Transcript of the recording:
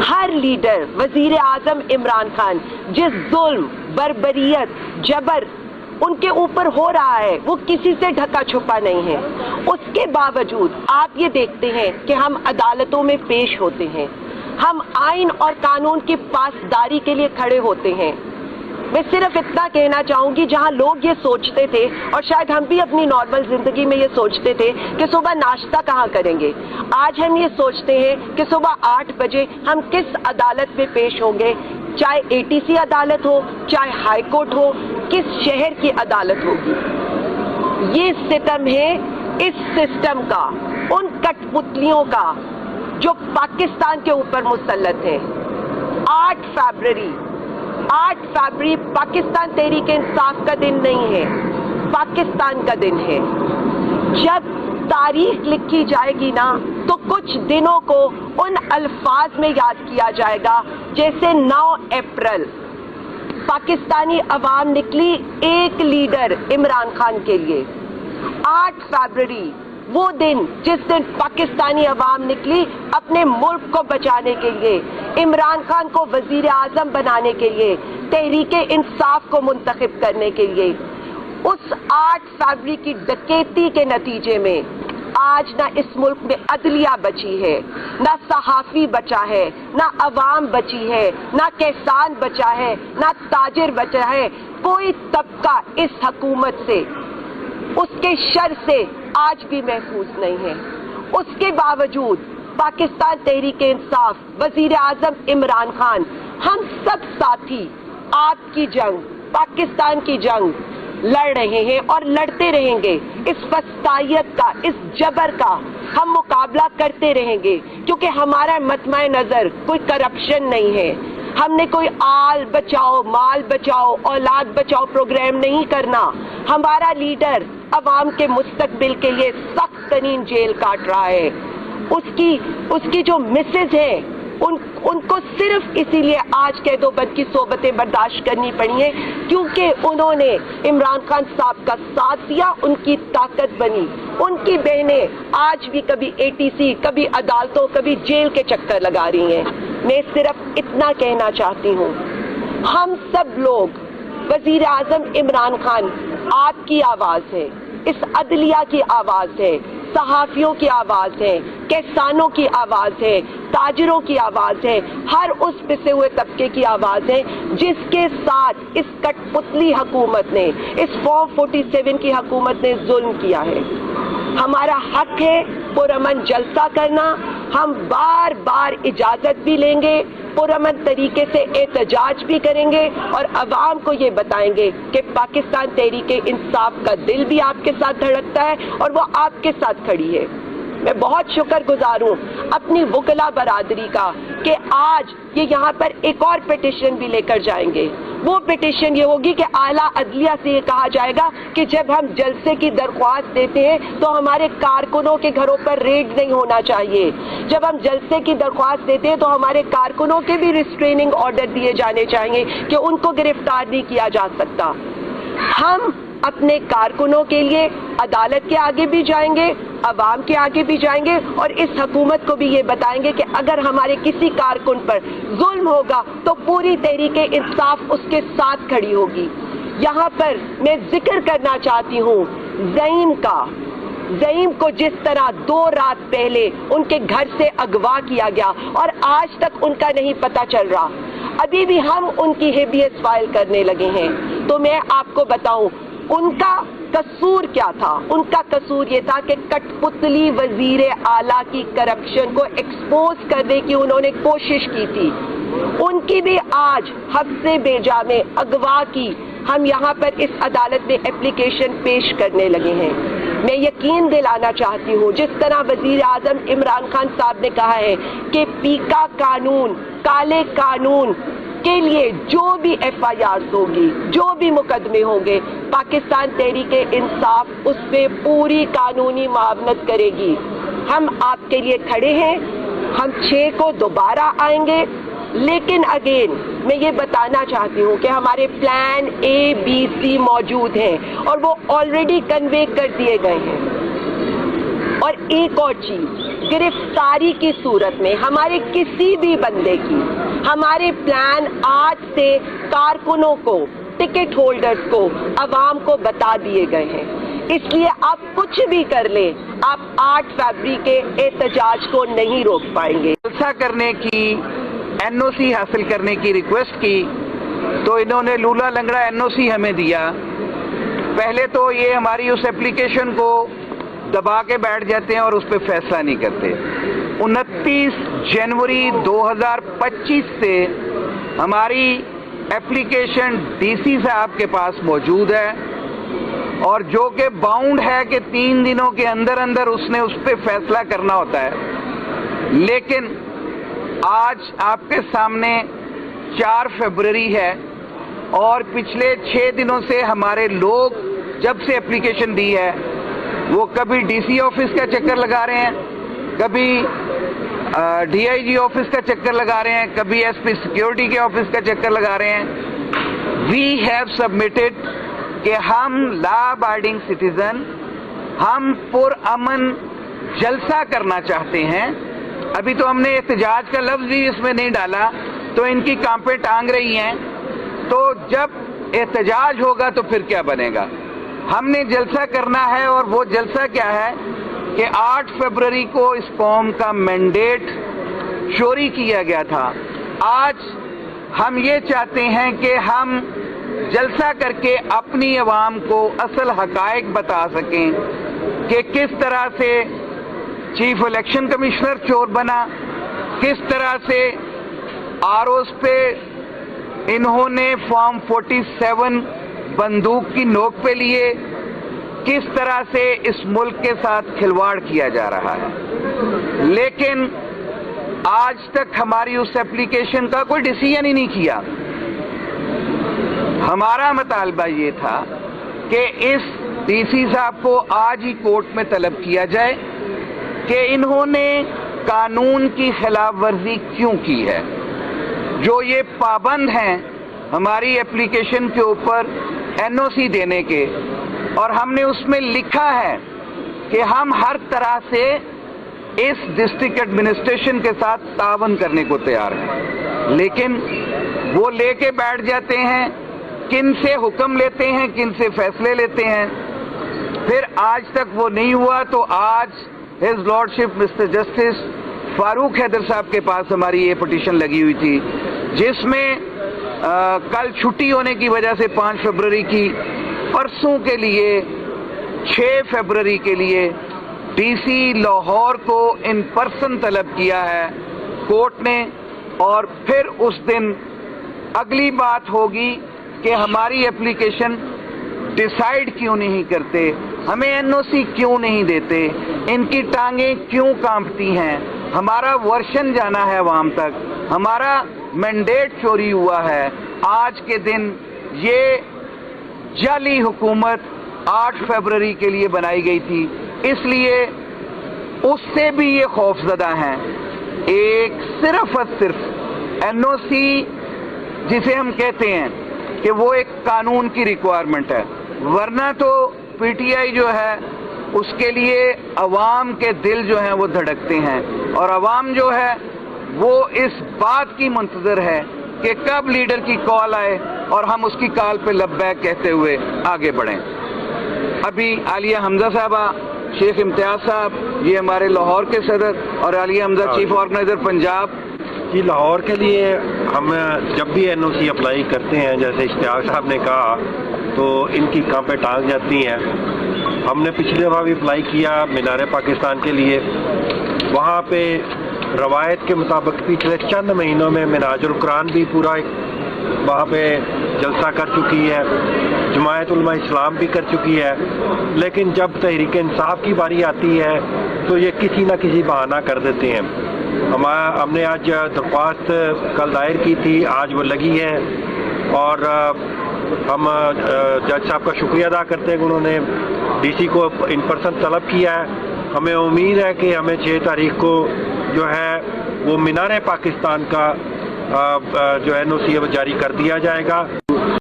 ہر leader وزیر اعظم عمران خان جس ظلم، بربریت، جبر ان کے اوپر ہو رہا ہے وہ کسی سے ڈھکا چھپا نہیں ہے. اس کے باوجود آپ یہ دیکھتے ہیں کہ ہم عدالتوں میں پیش ہوتے ہیں، ہم آئین اور قانون کی پاسداری کے لیے کھڑے ہوتے ہیں. میں صرف اتنا کہنا چاہوں گی، جہاں لوگ یہ سوچتے تھے اور شاید ہم بھی اپنی نارمل زندگی میں یہ سوچتے تھے کہ صبح ناشتہ کہاں کریں گے، آج ہم یہ سوچتے ہیں کہ صبح 8 بجے ہم کس عدالت میں پیش ہوں گے، چاہے ATC عدالت ہو، چاہے ہائی کورٹ ہو، کس شہر کی عدالت ہوگی. یہ ستم ہے اس سسٹم کا، ان کٹ پتلیوں کا جو پاکستان کے اوپر مسلط ہے. 8 فیبروری پاکستان تحریک انصاف کا دن نہیں ہے، پاکستان کا دن ہے. جب تاریخ لکھی جائے گی نا تو کچھ دنوں کو ان الفاظ میں یاد کیا جائے گا جیسے 9 اپریل پاکستانی عوام نکلی ایک لیڈر عمران خان کے لیے. 8 فیبروری وہ دن جس دن پاکستانی عوام نکلی اپنے ملک کو بچانے کے لیے، عمران خان کو وزیر اعظم بنانے کے لیے، تحریک انصاف کو منتخب کرنے کے لیے. اس 8 فیبروری کی ڈکیتی کے نتیجے میں آج نہ اس ملک میں عدلیہ بچی ہے، نہ صحافی بچا ہے، نہ عوام بچی ہے، نہ کسان بچا ہے، نہ تاجر بچا ہے. کوئی طبقہ اس حکومت سے، اس کے شر سے آج بھی محفوظ نہیں ہے. اس کے باوجود پاکستان تحریک انصاف، وزیر اعظم عمران خان، ہم سب ساتھی آپ کی جنگ، پاکستان کی جنگ لڑ رہے ہیں اور لڑتے رہیں گے. اس فسطائیت کا، اس جبر کا ہم مقابلہ کرتے رہیں گے، کیونکہ ہمارا مطمع نظر کوئی کرپشن نہیں ہے. ہم نے کوئی آل بچاؤ، مال بچاؤ، اولاد بچاؤ پروگرام نہیں کرنا. ہمارا لیڈر عوام کے مستقبل کے لیے سخت ترین جیل کاٹ رہا ہے. اس کی جو مسز ہیں ان کو صرف اسی لیے آج قید و بند کی صحبتیں برداشت کرنی پڑی ہیں کیونکہ انہوں نے عمران خان صاحب کا ساتھ دیا، ان کی طاقت بنی. ان کی بہنیں آج بھی کبھی ATC، کبھی عدالتوں، کبھی جیل کے چکر لگا رہی ہیں. میں صرف اتنا کہنا چاہتی ہوں، ہم سب لوگ، وزیر اعظم عمران خان آپ کی آواز ہے، اس عدلیہ کی آواز ہے، صحافیوں کی آواز ہے، کسانوں کی آواز ہے، تاجروں کی آواز ہے، ہر اس پسے ہوئے طبقے کی آواز ہے جس کے ساتھ اس کٹ پتلی حکومت نے، اس فارم 47 کی حکومت نے ظلم کیا ہے. ہمارا حق ہے پرامن جلسہ کرنا. ہم بار بار اجازت بھی لیں گے، پرامن طریقے سے احتجاج بھی کریں گے اور عوام کو یہ بتائیں گے کہ پاکستان تحریک انصاف کا دل بھی آپ کے ساتھ دھڑکتا ہے اور وہ آپ کے ساتھ کھڑی ہے. میں بہت شکر گزار ہوں اپنی وکلا برادری کا کہ آج یہ یہاں پر ایک اور پٹیشن بھی لے کر جائیں گے. وہ پٹیشن یہ ہوگی کہ اعلیٰ عدلیہ سے یہ کہا جائے گا کہ جب ہم جلسے کی درخواست دیتے ہیں تو ہمارے کارکنوں کے گھروں پر ریڈ نہیں ہونا چاہیے. جب ہم جلسے کی درخواست دیتے ہیں تو ہمارے کارکنوں کے بھی ریسٹریننگ آرڈر دیے جانے چاہیے کہ ان کو گرفتار نہیں کیا جا سکتا. ہم اپنے کارکنوں کے لیے عدالت کے آگے بھی جائیں گے، عوام کے آگے بھی جائیں گے اور اس حکومت کو بھی یہ بتائیں گے کہ اگر ہمارے کسی کارکن پر ظلم ہوگا تو پوری تحریک انصاف اس کے ساتھ کھڑی ہوگی. یہاں پر میں ذکر کرنا چاہتی ہوں زعیم کو جس طرح 2 رات پہلے ان کے گھر سے اغوا کیا گیا اور آج تک ان کا نہیں پتہ چل رہا. ابھی بھی ہم ان کی ہیبیس فائل کرنے لگے ہیں. تو میں آپ کو بتاؤں ان کا قصور کیا تھا. ان کا قصور یہ تھا کہ کٹ پتلی وزیر اعلیٰ کی کرپشن کو ایکسپوز کرنے کی انہوں نے کوشش کی تھی. ان کی بھی آج حبس بیجا میں اغوا کی ہم یہاں پر اس عدالت میں اپلیکیشن پیش کرنے لگے ہیں. میں یقین دلانا چاہتی ہوں جس طرح وزیر اعظم عمران خان صاحب نے کہا ہے کہ پیکا قانون، کالے قانون کے لیے جو بھی FIRs ہوگی، جو بھی مقدمے ہوں گے، پاکستان تحریک انصاف اس پہ پوری قانونی معاونت کرے گی. ہم آپ کے لیے کھڑے ہیں. ہم 6 کو دوبارہ آئیں گے. لیکن اگین میں یہ بتانا چاہتی ہوں کہ ہمارے پلان ABC موجود ہیں اور وہ آلریڈی کنوے کر دیے گئے ہیں اور ایک اور چیز، گرفتاری کی صورت میں ہمارے کسی بھی بندے کی، ہمارے پلان آج سے کارکنوں کو، ٹکٹ ہولڈرز کو، عوام کو بتا دیے گئے ہیں، اس لیے آپ کچھ بھی کر لیں، آپ 8 فروری کے احتجاج کو نہیں روک پائیں گے۔ جلسہ کرنے کی، این او سی حاصل کرنے کی ریکویسٹ کی تو انہوں نے لولا لنگڑا این او سی ہمیں دیا۔ پہلے تو یہ ہماری اس اپلیکیشن کو دبا کے بیٹھ جاتے ہیں اور اس پہ فیصلہ نہیں کرتے۔ 29 جنوری 2025 سے ہماری اپلیکیشن ڈی سی صاحب کے پاس موجود ہے، اور جو کہ باؤنڈ ہے کہ 3 دنوں کے اندر اندر اس نے اس پہ فیصلہ کرنا ہوتا ہے، لیکن آج آپ کے سامنے 4 فروری ہے، اور پچھلے 6 دنوں سے ہمارے لوگ جب سے اپلیکیشن دی ہے وہ کبھی ڈی سی آفس کا چکر لگا رہے ہیں، کبھی ڈی آئی جی آفس کا چکر لگا رہے ہیں، کبھی ایس پی سیکیورٹی کے آفس کا چکر لگا رہے ہیں۔ وی ہیو سبمٹڈ کہ ہم لا ابائڈنگ سٹیزن، ہم پرامن جلسہ کرنا چاہتے ہیں۔ ابھی تو ہم نے احتجاج کا لفظ بھی اس میں نہیں ڈالا تو ان کی کانپیں ٹانگ رہی ہیں، تو جب احتجاج ہوگا تو پھر کیا بنے گا؟ ہم نے جلسہ کرنا ہے، اور وہ جلسہ کیا ہے کہ 8 فروری کو اس قوم کا مینڈیٹ چوری کیا گیا تھا۔ آج ہم یہ چاہتے ہیں کہ ہم جلسہ کر کے اپنی عوام کو اصل حقائق بتا سکیں کہ کس طرح سے چیف الیکشن کمشنر چور بنا، کس طرح سے آر اوز پہ انہوں نے فارم 47 بندوق کی نوک پہ لیے، کس طرح سے اس ملک کے ساتھ کھلواڑ کیا جا رہا ہے، لیکن آج تک ہماری اس اپلیکیشن کا کوئی ڈیسیژن ہی نہیں کیا۔ ہمارا مطالبہ یہ تھا کہ اس ڈی سی صاحب کو آج ہی کورٹ میں طلب کیا جائے کہ انہوں نے قانون کی خلاف ورزی کیوں کی ہے۔ جو یہ پابند ہیں ہماری اپلیکیشن کے اوپر این او سی دینے کے، اور ہم نے اس میں لکھا ہے کہ ہم ہر طرح سے اس ڈسٹرکٹ ایڈمنسٹریشن کے ساتھ تعاون کرنے کو تیار ہیں، لیکن وہ لے کے بیٹھ جاتے ہیں، کن سے حکم لیتے ہیں، کن سے فیصلے لیتے ہیں، پھر آج تک وہ نہیں ہوا۔ تو آج ہز لارڈشپ مسٹر جسٹس فاروق حیدر صاحب کے پاس ہماری یہ پٹیشن لگی ہوئی تھی، جس میں کل چھٹی ہونے کی وجہ سے 5 فروری کی، پرسوں کے لیے 6 فروری کے لیے ڈی سی لاہور کو ان پرسن طلب کیا ہے کورٹ نے، اور پھر اس دن اگلی بات ہوگی کہ ہماری اپلیکیشن ڈیسائیڈ کیوں نہیں کرتے، ہمیں این او سی کیوں نہیں دیتے، ان کی ٹانگیں کیوں کانپتی ہیں، ہمارا ورشن جانا ہے عوام تک، ہمارا مینڈیٹ چوری ہوا ہے۔ آج کے دن یہ جعلی حکومت 8 فروری کے لیے بنائی گئی تھی، اس لیے اس سے بھی یہ خوف زدہ ہیں۔ ایک صرف اور صرف این او سی جسے ہم کہتے ہیں کہ وہ ایک قانون کی ریکوائرمنٹ ہے، ورنہ تو پی ٹی آئی جو ہے اس کے لیے عوام کے دل جو ہیں وہ دھڑکتے ہیں، اور عوام جو ہے وہ اس بات کی منتظر ہے کہ کب لیڈر کی کال آئے اور ہم اس کی کال پہ لبیک کہتے ہوئے آگے بڑھیں۔ ابھی عالیہ حمزہ صاحبہ، شیخ امتیاز صاحب، یہ ہمارے لاہور کے صدر، اور عالیہ حمزہ چیف آرگنائزر پنجاب جی، لاہور کے لیے ہم جب بھی این او سی اپلائی کرتے ہیں، جیسے اشتیاق صاحب نے کہا، تو ان کی کانپیں ٹانگ جاتی ہیں۔ ہم نے پچھلی دفعہ بھی اپلائی کیا مینار پاکستان کے لیے، وہاں پہ روایت کے مطابق پچھلے چند مہینوں میں مناج القرآن بھی پورا وہاں پہ جلسہ کر چکی ہے، جماعت علماء اسلام بھی کر چکی ہے، لیکن جب تحریک انصاف کی باری آتی ہے تو یہ کسی نہ کسی بہانہ کر دیتے ہیں۔ ہم نے آج درخواست کل دائر کی تھی، آج وہ لگی ہے، اور ہم جج صاحب کا شکریہ ادا کرتے ہیں کہ انہوں نے ڈی سی کو ان پرسن طلب کیا ہے۔ ہمیں امید ہے کہ ہمیں 6 تاریخ کو جو ہے وہ مینار پاکستان کا جو این او سی جاری کر دیا جائے گا۔